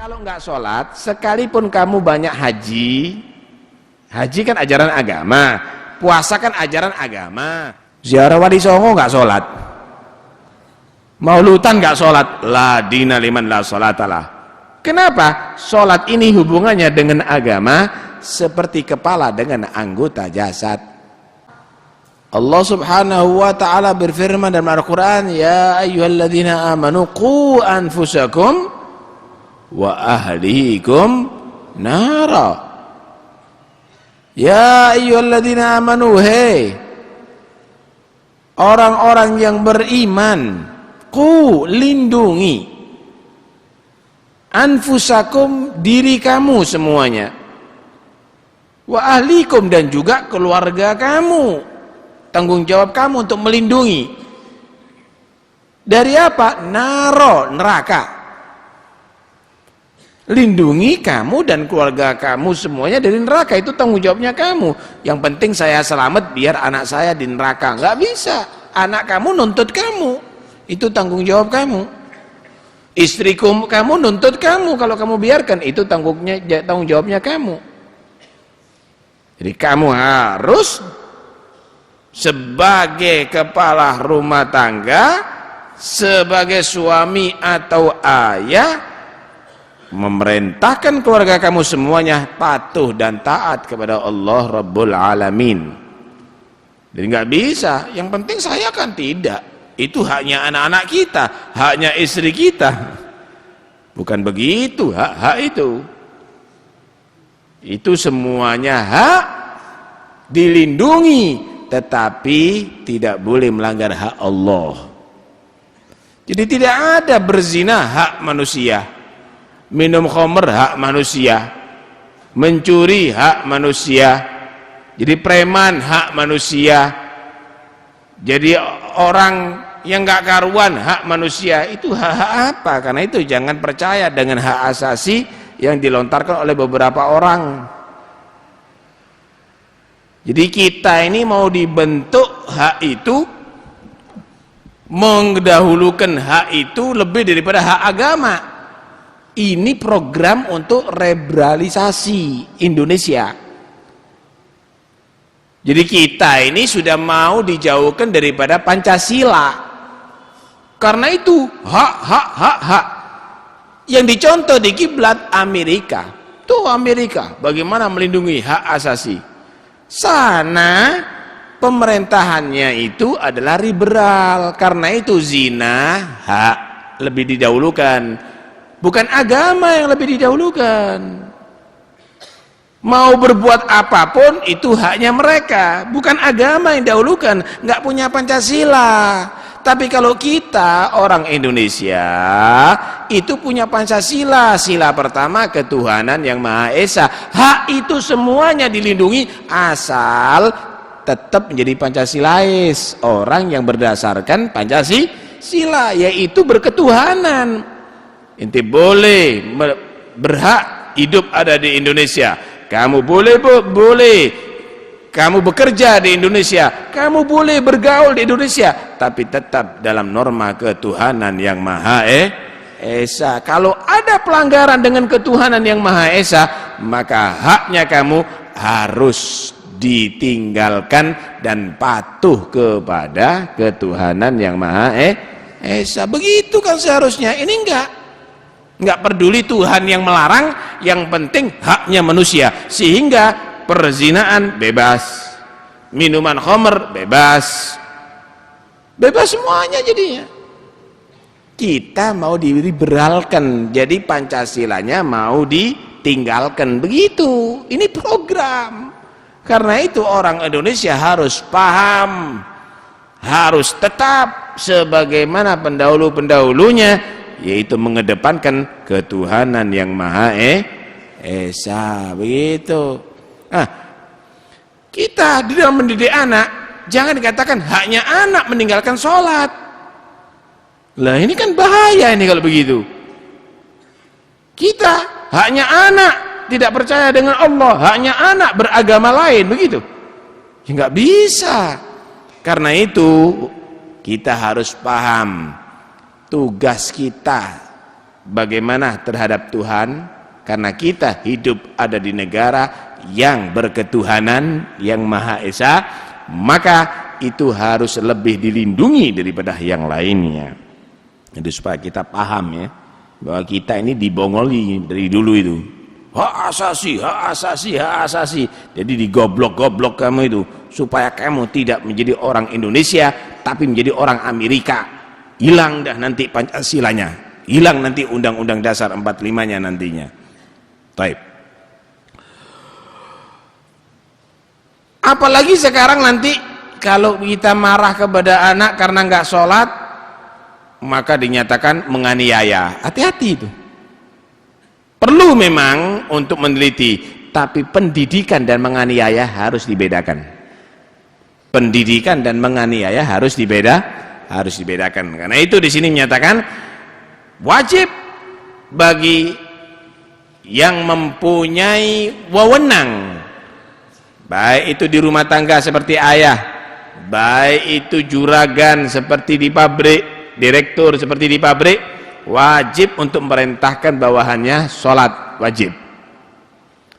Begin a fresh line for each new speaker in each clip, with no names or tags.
Kalau nggak sholat, sekalipun kamu banyak haji, haji kan ajaran agama, puasa kan ajaran agama, ziarah wali songo nggak sholat, maulutan nggak sholat, la dina liman la sholatalah. Kenapa? Sholat ini hubungannya dengan agama seperti kepala dengan anggota jasad. Allah subhanahu wa ta'ala berfirman dalam Al-Quran, ya ayyuhalladzina amanu qu anfusakum wa ahlikum nara. Ya ayyuhalladzina amanu, hei orang-orang yang beriman, qu, lindungi, anfusakum, diri kamu semuanya, wa ahlikum, dan juga keluarga kamu. Tanggung jawab kamu untuk melindungi dari apa? Naro, neraka. Lindungi kamu dan keluarga kamu semuanya dari neraka, itu tanggung jawabnya kamu. Yang penting saya selamat biar anak saya di neraka. Nggak bisa, anak kamu nuntut kamu, itu tanggung jawab kamu. Istriku kamu nuntut kamu, kalau kamu biarkan, itu tanggung jawabnya kamu. Jadi kamu harus sebagai kepala rumah tangga, sebagai suami atau ayah, memerintahkan keluarga kamu semuanya patuh dan taat kepada Allah Rabbul Alamin. Jadi nggak bisa, yang penting saya kan tidak, itu haknya anak-anak kita, haknya istri kita. Bukan begitu, hak itu semuanya hak dilindungi, tetapi tidak boleh melanggar hak Allah. Jadi tidak ada berzina hak manusia, minum khamr hak manusia, mencuri hak manusia, jadi preman hak manusia, jadi orang yang gak karuan hak manusia. Itu hak apa? Karena itu jangan percaya dengan hak asasi yang dilontarkan oleh beberapa orang. Jadi kita ini mau dibentuk hak itu, mendahulukan hak itu lebih daripada hak agama. Ini program untuk liberalisasi Indonesia. Jadi kita ini sudah mau dijauhkan daripada Pancasila. Karena itu hak yang dicontoh di kiblat Amerika. Tuh Amerika bagaimana melindungi hak asasi. Sana pemerintahannya itu adalah liberal, karena itu zina hak lebih didahulukan, bukan agama yang lebih didahulukan. Mau berbuat apapun itu haknya mereka, bukan agama yang didahulukan, nggak punya Pancasila. Tapi kalau kita orang Indonesia itu punya Pancasila, sila pertama ketuhanan yang Maha Esa. Hak itu semuanya dilindungi asal tetap menjadi Pancasilais, orang yang berdasarkan Pancasila, yaitu berketuhanan. Inti boleh berhak hidup ada di Indonesia, kamu boleh kamu bekerja di Indonesia, kamu boleh bergaul di Indonesia, tapi tetap dalam norma ketuhanan yang Maha Esa. Kalau ada pelanggaran dengan ketuhanan yang Maha Esa, maka haknya kamu harus ditinggalkan dan patuh kepada ketuhanan yang Maha Esa. Begitu kan seharusnya. Ini enggak peduli Tuhan yang melarang, yang penting haknya manusia. Sehingga perzinaan bebas, minuman khamr bebas semuanya. Jadinya kita mau diliberalkan, jadi Pancasilanya mau ditinggalkan. Begitu, ini program. Karena itu orang Indonesia harus paham, harus tetap sebagaimana pendahulu-pendahulunya, yaitu mengedepankan ketuhanan yang Maha Esa. Begitu. Nah, kita di dalam mendidik anak, jangan dikatakan haknya anak meninggalkan sholat. Lah ini kan bahaya ini kalau begitu. Kita haknya anak tidak percaya dengan Allah, haknya anak beragama lain, begitu. Ya nggak bisa. Karena itu kita harus paham tugas kita bagaimana terhadap Tuhan, karena kita hidup ada di negara yang berketuhanan yang Maha Esa, maka itu harus lebih dilindungi daripada yang lainnya. Jadi supaya kita paham ya, bahwa kita ini dibongoli dari dulu itu. Hak asasi, hak asasi, hak asasi. Jadi digoblok-goblok kamu itu supaya kamu tidak menjadi orang Indonesia tapi menjadi orang Amerika. Hilang dah nanti Pancasilanya, hilang nanti Undang-Undang Dasar 45-nya nantinya. Baik. Apalagi sekarang nanti kalau kita marah kepada anak karena nggak sholat, maka dinyatakan menganiaya. Hati-hati itu. Perlu memang untuk meneliti, tapi pendidikan dan menganiaya harus dibedakan. Pendidikan dan menganiaya harus dibedakan. Karena itu di sini menyatakan wajib bagi yang mempunyai wewenang, baik itu di rumah tangga seperti ayah, baik itu juragan seperti di pabrik, direktur seperti di pabrik, wajib untuk memerintahkan bawahannya sholat wajib.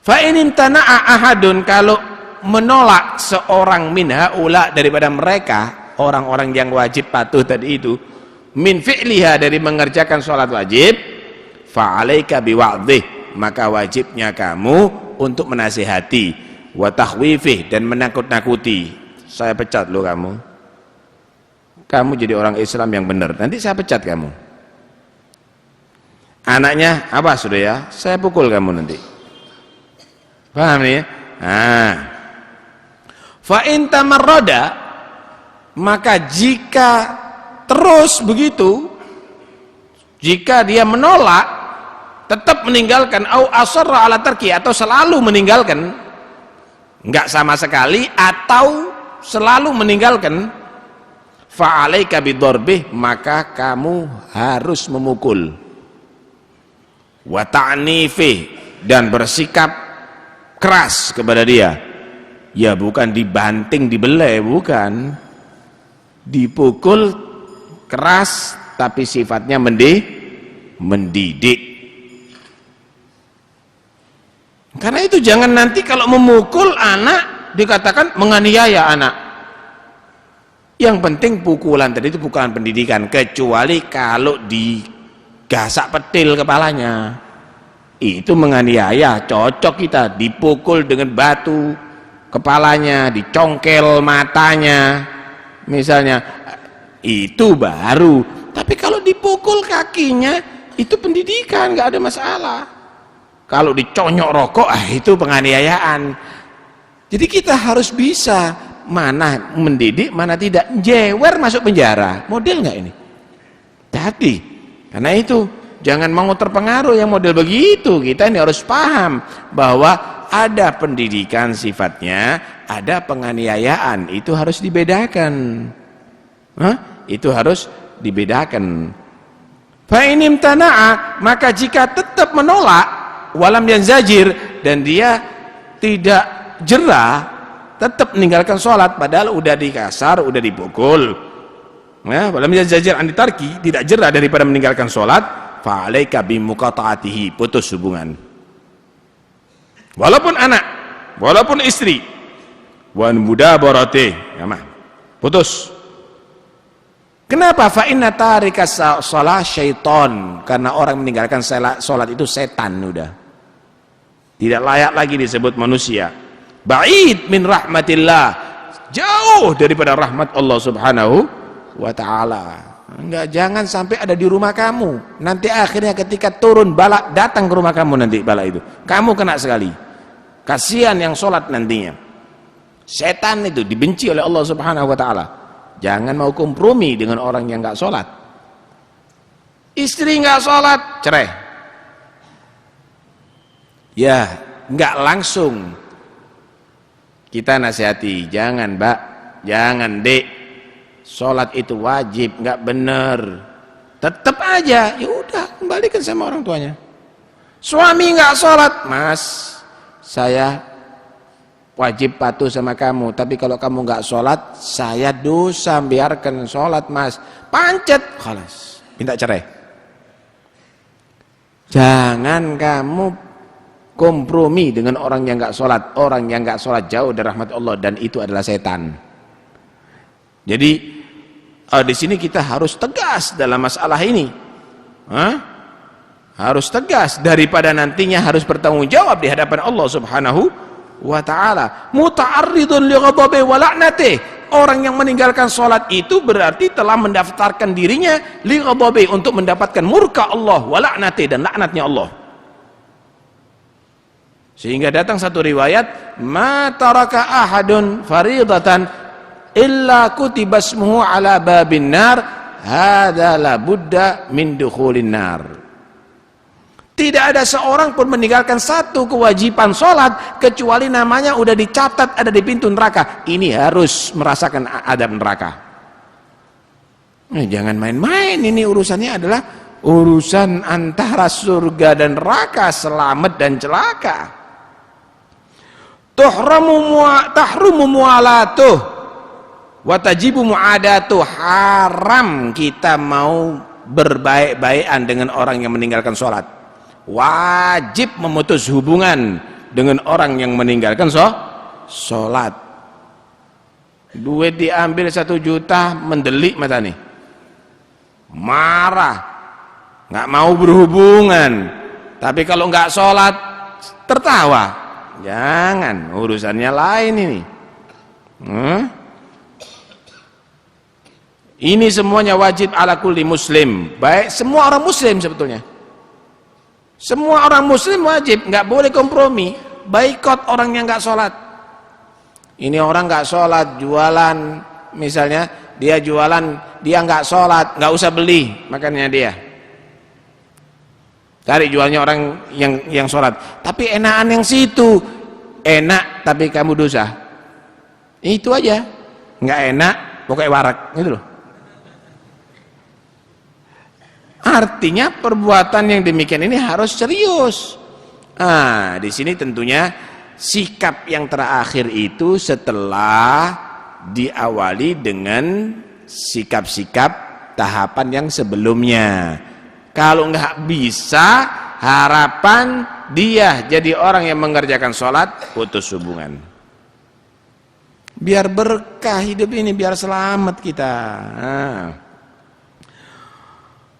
Fa in imtana'a ahadun, kalau menolak seorang min haula daripada mereka orang-orang yang wajib patuh tadi itu, min fi'liha dari mengerjakan sholat wajib, fa alaika biwa'dhih, maka wajibnya kamu untuk menasihati, wa takhwifih, dan menakut-nakuti. Saya pecat lo kamu jadi orang Islam yang benar, nanti saya pecat kamu. Anaknya apa sudah ya, saya pukul kamu nanti. Paham nih ya? Nah, fa in tamarrada, maka jika terus begitu, jika dia menolak, tetap meninggalkan, au asarra ala tarki, atau selalu meninggalkan, enggak sama sekali atau selalu meninggalkan, fa alaika bidzarbih, maka kamu harus memukul, wa ta'nifih, dan bersikap keras kepada dia. Ya bukan dibanting dibelai, bukan, dipukul keras tapi sifatnya mendidik. Karena itu jangan nanti kalau memukul anak dikatakan menganiaya anak. Yang penting pukulan tadi itu pukulan pendidikan, kecuali kalau digasak petil kepalanya, itu menganiaya. Cocok kita dipukul dengan batu kepalanya, dicongkel matanya misalnya, itu baru. Tapi kalau dipukul kakinya, itu pendidikan, nggak ada masalah. Kalau diconyok rokok, itu penganiayaan. Jadi kita harus bisa mana mendidik, mana tidak. Jewer masuk penjara, model nggak ini? Hati. Karena itu jangan mau terpengaruh yang model begitu. Kita ini harus paham bahwa ada pendidikan sifatnya, ada penganiayaan. Itu harus dibedakan. Itu harus dibedakan. Fa in imtana'a, maka jika tetap menolak, walam yanzajir, dan dia tidak jerah, tetap meninggalkan sholat, padahal udah dikasar, udah dipukul, walam yanzajir an tarki, tidak jerah daripada meninggalkan sholat, fa alaika bimuqata'atihi, putus hubungan. Walaupun anak, walaupun istri, wan mudabarate, putus. Kenapa? Fa inna tarika shalah syaiton, karena orang meninggalkan salat itu setan, udah tidak layak lagi disebut manusia. Ba'id min rahmatillah, jauh daripada rahmat Allah Subhanahu wa taala. Enggak, jangan sampai ada di rumah kamu. Nanti akhirnya ketika turun bala datang ke rumah kamu, nanti bala itu kamu kena sekali. Kasihan yang sholat nantinya. Setan itu dibenci oleh Allah Subhanahu wa taala. Jangan mau kompromi dengan orang yang nggak sholat. Istri nggak sholat, cerai. Ya, nggak langsung kita nasihati, jangan mbak, jangan dek, sholat itu wajib, nggak bener. Tetap aja, ya udah kembalikan sama orang tuanya. Suami nggak sholat, mas, saya wajib patuh sama kamu, tapi kalau kamu nggak sholat, saya dosa, biarkan sholat mas. Pancet, khalas, minta cerai. Jangan kamu kompromi dengan orang yang nggak sholat. Orang yang nggak sholat jauh dari rahmat Allah, dan itu adalah setan. Jadi di sini kita harus tegas dalam masalah ini. Harus tegas, daripada nantinya harus bertanggung jawab di hadapan Allah Subhanahu wa ta'ala. Muta'arridun li ghadabi wa la'natih. Orang yang meninggalkan sholat itu berarti telah mendaftarkan dirinya li ghadabi, untuk mendapatkan murka Allah, wa la'natih, dan laknatnya Allah. Sehingga datang satu riwayat, ma taraka ahadun faridatan illa kutiba ismuhu ala babin nar, hadza la budda min dukhulin nar. Tidak ada seorang pun meninggalkan satu kewajiban sholat kecuali namanya udah dicatat ada di pintu neraka. Ini harus merasakan adab neraka. Jangan main-main, ini urusannya adalah urusan antara surga dan neraka, selamat dan celaka. Tahrumu mu'alatuh wa tajibu mu'adatuh. Haram kita mau berbaik-baikan dengan orang yang meninggalkan sholat. Wajib memutus hubungan dengan orang yang meninggalkan sholat. Duit diambil 1 juta, mendelik mata nih, marah, nggak mau berhubungan. Tapi kalau nggak sholat tertawa. Jangan, urusannya lain ini. Ini semuanya wajib ala kulli muslim. Baik semua orang muslim sebetulnya. Semua orang muslim wajib, nggak boleh kompromi. Baikot orang yang nggak sholat. Ini orang nggak sholat, jualan, misalnya dia jualan, dia nggak sholat, nggak usah beli, makanya dia cari jualnya orang yang sholat. Tapi enakan yang situ, enak tapi kamu dosa. Itu aja, nggak enak, pokoknya warak, gitu loh. Artinya perbuatan yang demikian ini harus serius. Di sini tentunya sikap yang terakhir itu setelah diawali dengan sikap-sikap tahapan yang sebelumnya. Kalau nggak bisa, harapan dia jadi orang yang mengerjakan sholat, putus hubungan. Biar berkah hidup ini, biar selamat kita.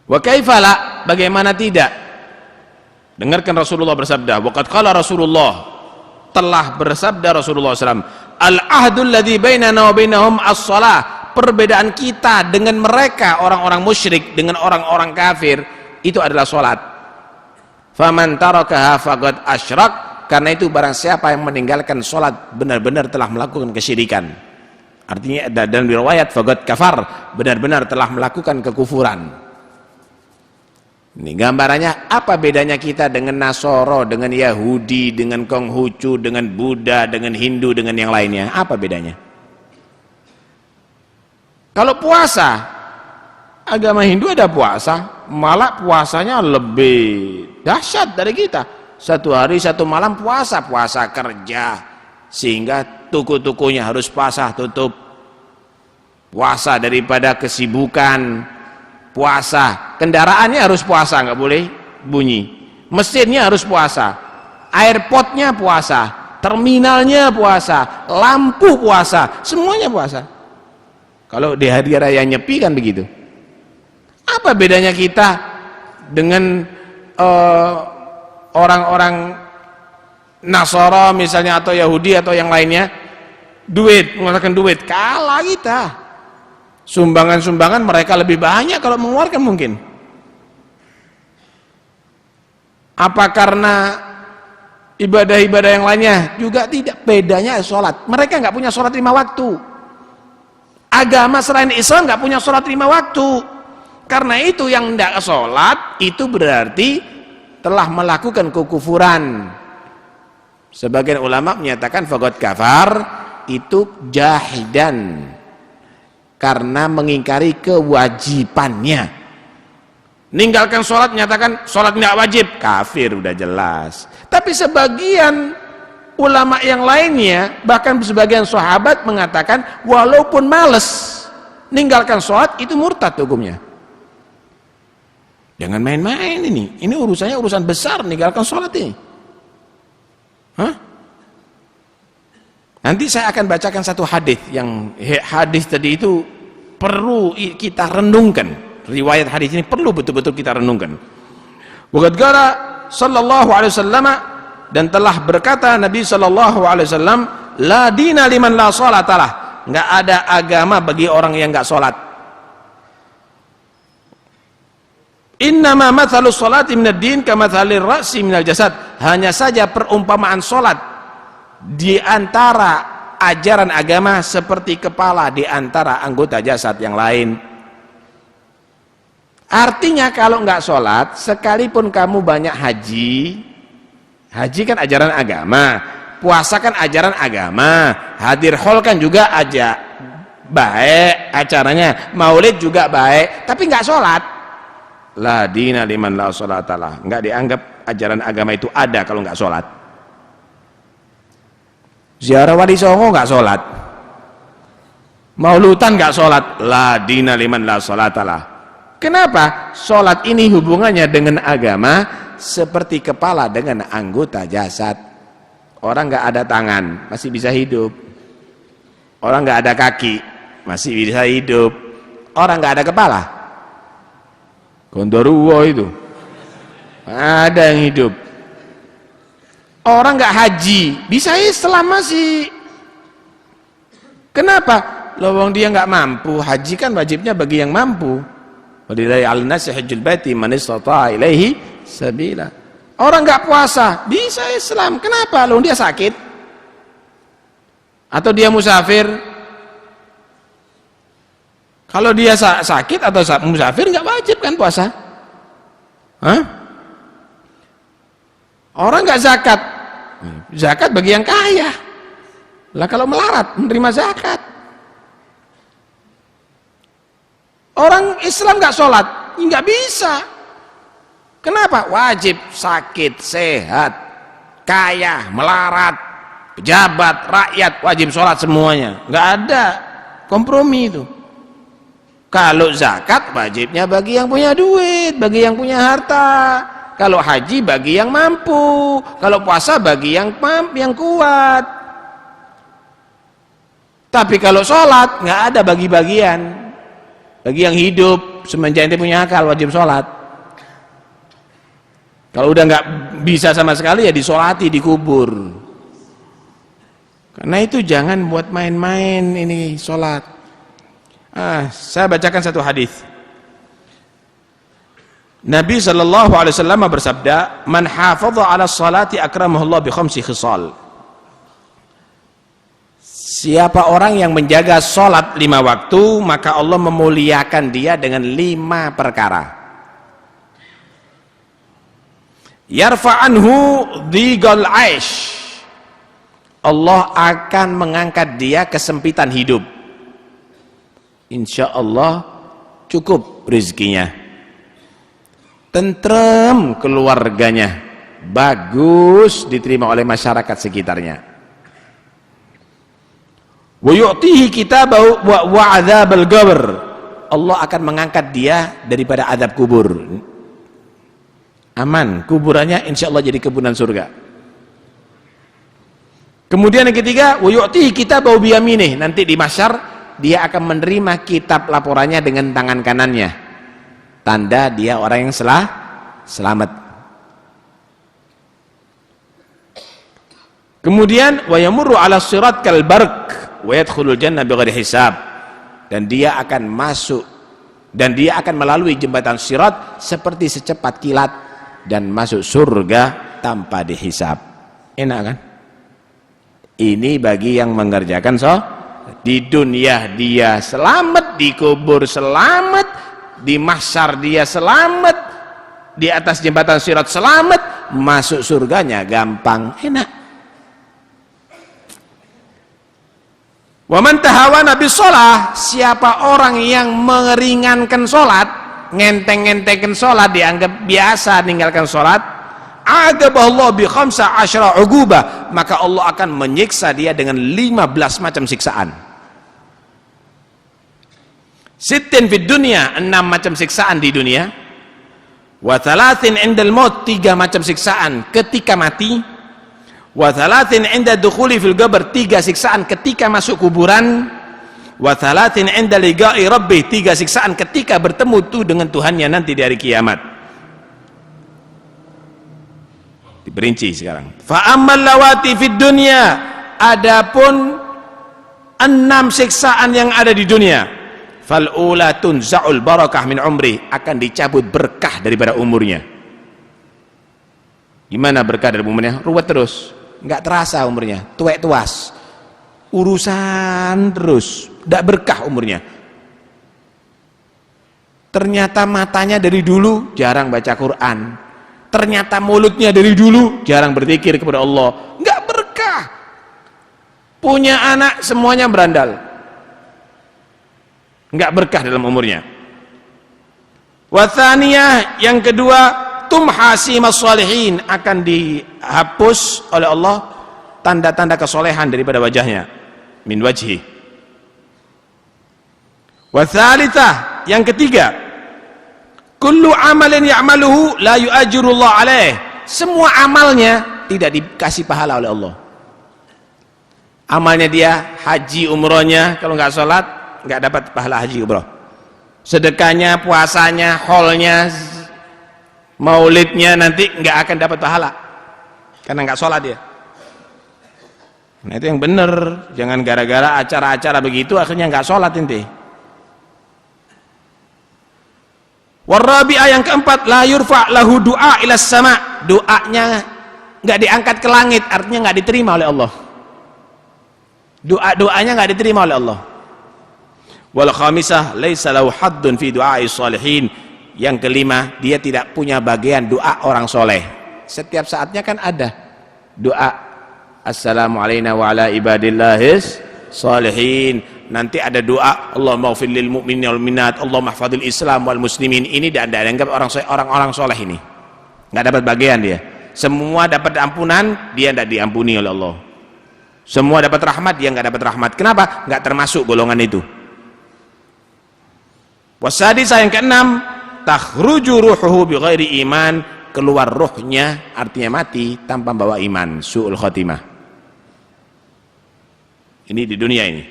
Wa kaifala, bagaimana tidak? Dengarkan Rasulullah bersabda, waqad qala Rasulullah, telah bersabda Rasulullah SAW, al-ahdul ladzi bainana wa bainahum as-shalah. Perbedaan kita dengan mereka orang-orang musyrik, dengan orang-orang kafir, itu adalah salat. Faman tarakaha faqad asyrak. Karena itu barang siapa yang meninggalkan salat benar-benar telah melakukan kesyirikan. Artinya dalam riwayat faqad kafar, benar-benar telah melakukan kekufuran. Ini gambarannya, apa bedanya kita dengan Nasoro, dengan Yahudi, dengan Konghucu, dengan Buddha, dengan Hindu, dengan yang lainnya? Apa bedanya? Kalau puasa, agama Hindu ada puasa, malah puasanya lebih dahsyat dari kita. 1 hari 1 malam puasa, puasa kerja, sehingga toko-tokonya harus puasa tutup. Puasa daripada kesibukan. Puasa, kendaraannya harus puasa, nggak boleh bunyi. Mesinnya harus puasa, airpodnya puasa, terminalnya puasa, lampu puasa, semuanya puasa. Kalau di hari raya Nyepi kan begitu. Apa bedanya kita dengan orang-orang Nasara misalnya, atau Yahudi atau yang lainnya? Duit, menggunakan duit, kalah kita. Sumbangan-sumbangan mereka lebih banyak kalau mengeluarkan mungkin. Apa karena ibadah-ibadah yang lainnya? Juga tidak. Bedanya sholat. Mereka nggak punya sholat 5 waktu. Agama selain Islam nggak punya sholat 5 waktu. Karena itu yang tidak sholat itu berarti telah melakukan kekufuran. Sebagian ulama menyatakan faqad kafar, itu jahidan, karena mengingkari kewajibannya. Ninggalkan sholat, menyatakan sholat nggak wajib, kafir, udah jelas. Tapi sebagian ulama yang lainnya, bahkan sebagian sahabat mengatakan walaupun males ninggalkan sholat itu murtad hukumnya. Jangan main-main ini. Ini urusannya urusan besar, ninggalkan sholat ini. Hah? Nanti saya akan bacakan satu hadis yang hadis tadi itu perlu kita renungkan. Riwayat hadis ini perlu betul-betul kita renungkan. Waqad qala sallallahu alaihi wasallam, dan telah berkata Nabi sallallahu alaihi wasallam, la dina liman la sholatalah. Enggak ada agama bagi orang yang enggak salat. Innama mathalus sholati minad din kamathalir ra'si minal jasad. Hanya saja perumpamaan salat di antara ajaran agama seperti kepala di antara anggota jasad yang lain. Artinya kalau enggak salat, sekalipun kamu banyak haji, haji kan ajaran agama, puasa kan ajaran agama, hadir hall kan juga aja baik acaranya, maulid juga baik, tapi enggak salat. La dina liman la sholatalah. Enggak dianggap ajaran agama itu ada kalau enggak sholat. Ziarah Wali Songo enggak sholat, maulutan enggak sholat. La dina liman la sholatalah. Kenapa? Sholat ini hubungannya dengan agama seperti kepala dengan anggota jasad. Orang enggak ada tangan masih bisa hidup, orang enggak ada kaki masih bisa hidup, orang enggak ada kepala, Gondoruo itu ada yang hidup. Orang nggak haji bisa Islam masih. Kenapa? Lawang dia nggak mampu. Haji kan wajibnya bagi yang mampu. Walillahi 'alan nasi hajjul baiti man istata'a ilaihi sabila. Orang nggak puasa bisa Islam. Kenapa? Lawang dia sakit atau dia musafir. Kalau dia sakit atau musafir nggak wajib kan puasa? Hah? Orang nggak zakat, zakat bagi yang kaya. Lah kalau melarat menerima zakat. Orang Islam nggak sholat, nggak bisa. Kenapa? Wajib sakit, sehat, kaya, melarat, pejabat, rakyat wajib sholat semuanya. Nggak ada kompromi itu. Kalau zakat wajibnya bagi yang punya duit, bagi yang punya harta. Kalau haji bagi yang mampu. Kalau puasa bagi yang kuat. Tapi kalau sholat nggak ada bagi-bagian. Bagi yang hidup semenjak ente punya akal wajib sholat. Kalau udah nggak bisa sama sekali ya disolati, dikubur. Karena itu jangan buat main-main ini sholat. Saya bacakan satu hadis. Nabi sallallahu alaihi wasallam bersabda, "Man hafadha 'ala sholati akramahullah bi khamsi khisal." Siapa orang yang menjaga salat 5 waktu, maka Allah memuliakan dia dengan 5 perkara. Yarfa'anhu dhigal 'aish. Allah akan mengangkat dia kesempitan hidup. Insya Allah cukup rezekinya, tentrem keluarganya, bagus diterima oleh masyarakat sekitarnya. Wa yu'tihi kitabahu wa 'adzabal qabr. Allah akan mengangkat dia daripada azab kubur. Aman, kuburannya insya Allah jadi kebunan surga. Kemudian yang ketiga, wa yu'tihi kitabahu bi yaminih. Nanti di mahsyar dia akan menerima kitab laporannya dengan tangan kanannya, tanda dia orang yang selamat. Kemudian wa yamurru 'ala sirat kal barq wa yadkhulul jannah bighairi hisab. Dan dia akan masuk, dan dia akan melalui jembatan sirat seperti secepat kilat dan masuk surga tanpa dihisab. Enak kan? Ini bagi yang mengerjakan di dunia dia selamat, di kubur selamat, di mahsyar dia selamat, di atas jembatan sirat selamat, masuk surganya gampang, enak. Wa man tahawana bis shalah, siapa orang yang meringankan salat, ngenteng-ngentengkan salat, dianggap biasa ninggalkan salat, adaballahu bi 15 ugubah, maka Allah akan menyiksa dia dengan 15 macam siksaan. Sittin fid dunya, 6 macam siksaan di dunia. Wa thalathin 'indal maut, 3 macam siksaan ketika mati. Wa thalathin 'inda dukhuli fil qabr, 3 siksaan ketika masuk kuburan. Wa thalathin 'inda liqa'i rabbih, 3 siksaan ketika bertemu tuh dengan Tuhannya nanti di hari kiamat. Diperinci sekarang. Fa ammal lawati fid dunya, adapun 6 siksaan yang ada di dunia. Fal ula tunza'ul barakah min umri, akan dicabut berkah daripada umurnya. Gimana berkah dari umurnya? Ruwet terus, nggak terasa umurnya, tuwek tuas, urusan terus, nggak berkah umurnya. Ternyata matanya dari dulu jarang baca Quran, ternyata mulutnya dari dulu jarang berzikir kepada Allah, nggak berkah. Punya anak semuanya berandal, nggak berkah dalam umurnya. Wa tsaniyah, yang kedua, tumha simas shalihin, akan dihapus oleh Allah tanda-tanda kesolehan daripada wajahnya, min wajhi. Wa tsalitsah, yang ketiga, kullu amalin ya'maluhu la yu'ajirullah alaih, semua amalnya tidak dikasih pahala oleh Allah. Amalnya dia haji umrohnya, kalau nggak sholat nggak dapat pahala haji umroh. Sedekahnya, puasanya, haulnya, maulidnya nanti nggak akan dapat pahala karena nggak sholat dia. Nah itu yang benar, jangan gara-gara acara-acara begitu akhirnya nggak sholat inti. Warabi'ah, yang keempat, la yurfa' lahu du'a ila sama, doanya nggak diangkat ke langit, artinya nggak diterima oleh Allah. Doanya nggak diterima oleh Allah. Wal khamisah, laisa lahu haddun fi du'ai shalihin, yang kelima, dia tidak punya bagian doa orang soleh. Setiap saatnya kan ada doa assalamu alayna wa ala ibadillahis shalihin, nanti ada doa Allahumma ighfir lil mu'minin wal mu'minat, Allahumma ihfadhil islam wal muslimin. Ini tidak dianggap orang-orang soleh, ini nggak dapat bagian dia. Semua dapat ampunan, dia tidak diampuni oleh Allah. Semua dapat rahmat, dia nggak dapat rahmat. Kenapa? Nggak termasuk golongan itu. Wasadisah, yang keenam, takhruju ruhuhu bi ghairi iman, keluar ruhnya, artinya mati tanpa bawa iman, su'ul khatimah. Ini di dunia ini.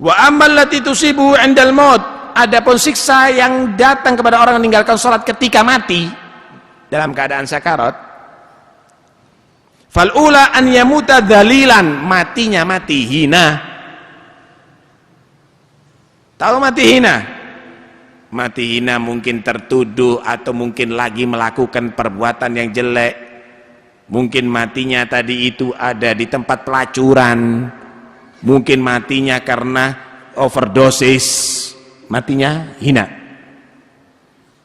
Wa ammal lati tusibu 'indal maut, adapun siksa yang datang kepada orang yang meninggalkan salat ketika mati dalam keadaan sakarat. Fal ula an yamuta dzalilan, matinya mati hina. Tahu mati hina? Mati hina mungkin tertuduh atau mungkin lagi melakukan perbuatan yang jelek. Mungkin matinya tadi itu ada di tempat pelacuran. Mungkin matinya karena overdosis. Matinya hina.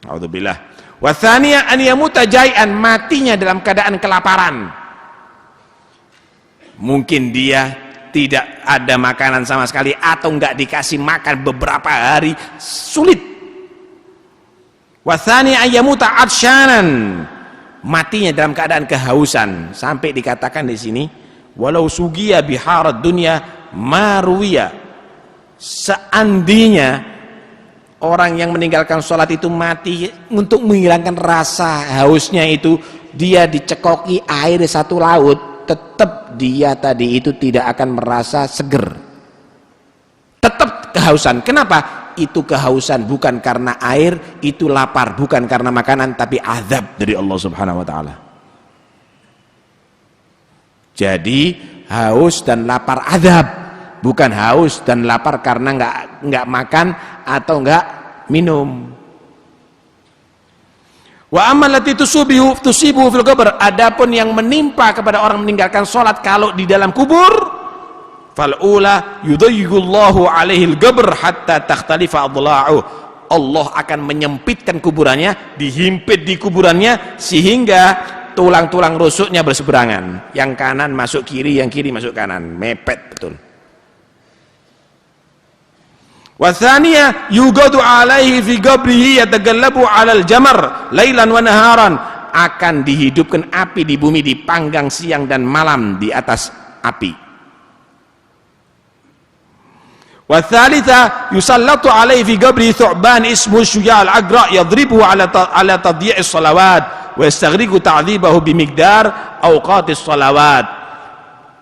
A'udzubillah. Wa tsaniyah an yamuta jai'an, matinya dalam keadaan kelaparan. Mungkin dia tidak ada makanan sama sekali atau enggak dikasih makan beberapa hari, sulit. Wathani ayyamuta atshanan, matinya dalam keadaan kehausan, sampai dikatakan di sini walau sugiya biharad dunya maruwiya, seandainya orang yang meninggalkan sholat itu mati untuk menghilangkan rasa hausnya itu, dia dicekoki air satu laut, tetap dia tadi itu tidak akan merasa seger, tetap kehausan. Kenapa? Itu kehausan bukan karena air, itu lapar bukan karena makanan, tapi azab dari Allah Subhanahu wa taala. Jadi haus dan lapar azab, bukan haus dan lapar karena enggak makan atau enggak minum. Wa ammal lati tusibu fil qabr, adapun yang menimpa kepada orang meninggalkan salat kalau di dalam kubur, fal ula yudayyigullahu alaihi al-qabr hatta takhtalifa adla'uh, Allah akan menyempitkan kuburannya, dihimpit di kuburannya sehingga tulang-tulang rusuknya berseberangan, yang kanan masuk kiri, yang kiri masuk kanan, mepet betul. Wa tsaniyah yugadu alaihi fi qabrihi yatagallabu 'alal jamar lailan wa naharan, akan dihidupkan api di bumi, dipanggang siang dan malam di atas api.
Wa thalitha yusallatu alaihi fi qabri thu'ban ismu syuja' al-agra yadribuhu ala tadyi'is salawat wa yastaghriqu ta'dhibahu bimigdar awqatis salawat.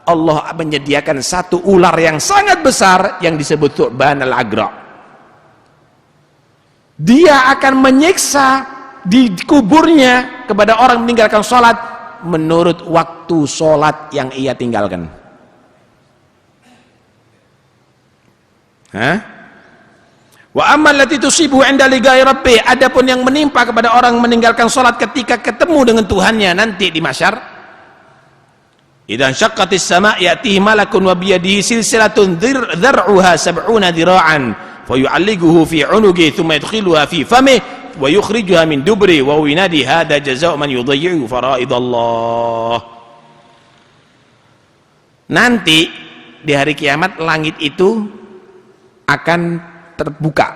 Allah menyediakan satu ular yang sangat besar yang disebut thu'ban al-agra. Dia akan menyiksa di kuburnya kepada orang meninggalkan sholat menurut waktu sholat yang ia tinggalkan. Wa ammal lati tusibu 'inda liqa'i rabbih, adapun yang menimpa kepada orang meninggalkan salat ketika ketemu dengan Tuhannya nanti di mahsyar, idzan syaqqatis sama' ya'tihi malakun wa biyadihi silsilatun dhar'uha 70 dhira'an fayu'alliquhu fi 'unuqi thumma yadkhiluha fi famihi wa yukhrijuha min dubri wa yunadi hadha jazaa'u man yudayyi'u fara'idallah. Nanti di hari kiamat langit itu akan terbuka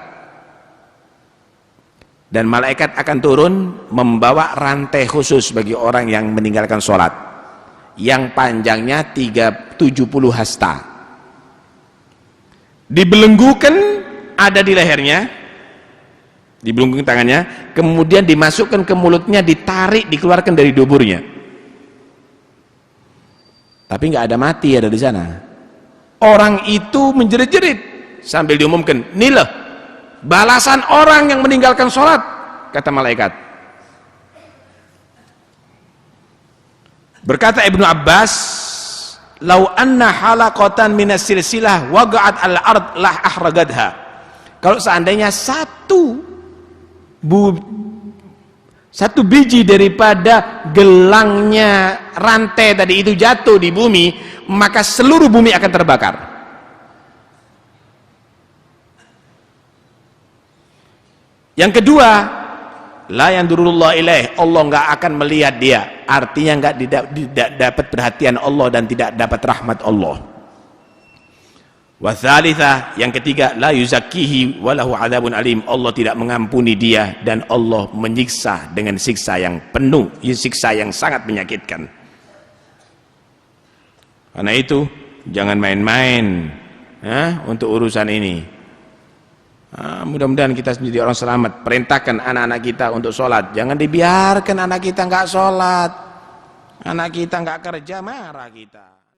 dan malaikat akan turun membawa rantai khusus bagi orang yang meninggalkan sholat yang panjangnya 70 hasta, dibelenggukan ada di lehernya, dibelenggukan tangannya, kemudian dimasukkan ke mulutnya, ditarik, dikeluarkan dari duburnya, tapi nggak ada mati ada di sana. Orang itu menjerit-jerit sambil diumumkan, inilah balasan orang yang meninggalkan sholat, kata malaikat. Berkata Ibnu Abbas, lau anna halaqatan minas silsilah waqa'at al-ard lah ahragadha. Kalau seandainya satu biji daripada gelangnya rantai tadi itu jatuh di bumi, maka seluruh bumi akan terbakar. Yang kedua, la yandurullah ilaih, Allah nggak akan melihat dia, artinya nggak dapat perhatian Allah dan tidak dapat rahmat Allah. Wa tsalitsa, yang ketiga, la yuzakkihi walahu adzabun alim, Allah tidak mengampuni dia dan Allah menyiksa dengan siksa yang penuh, siksa yang sangat menyakitkan. Karena itu jangan main-main untuk urusan ini. Mudah-mudahan kita menjadi orang selamat. Perintahkan anak-anak kita untuk sholat, jangan dibiarkan anak kita nggak sholat, anak kita nggak kerja, marah kita.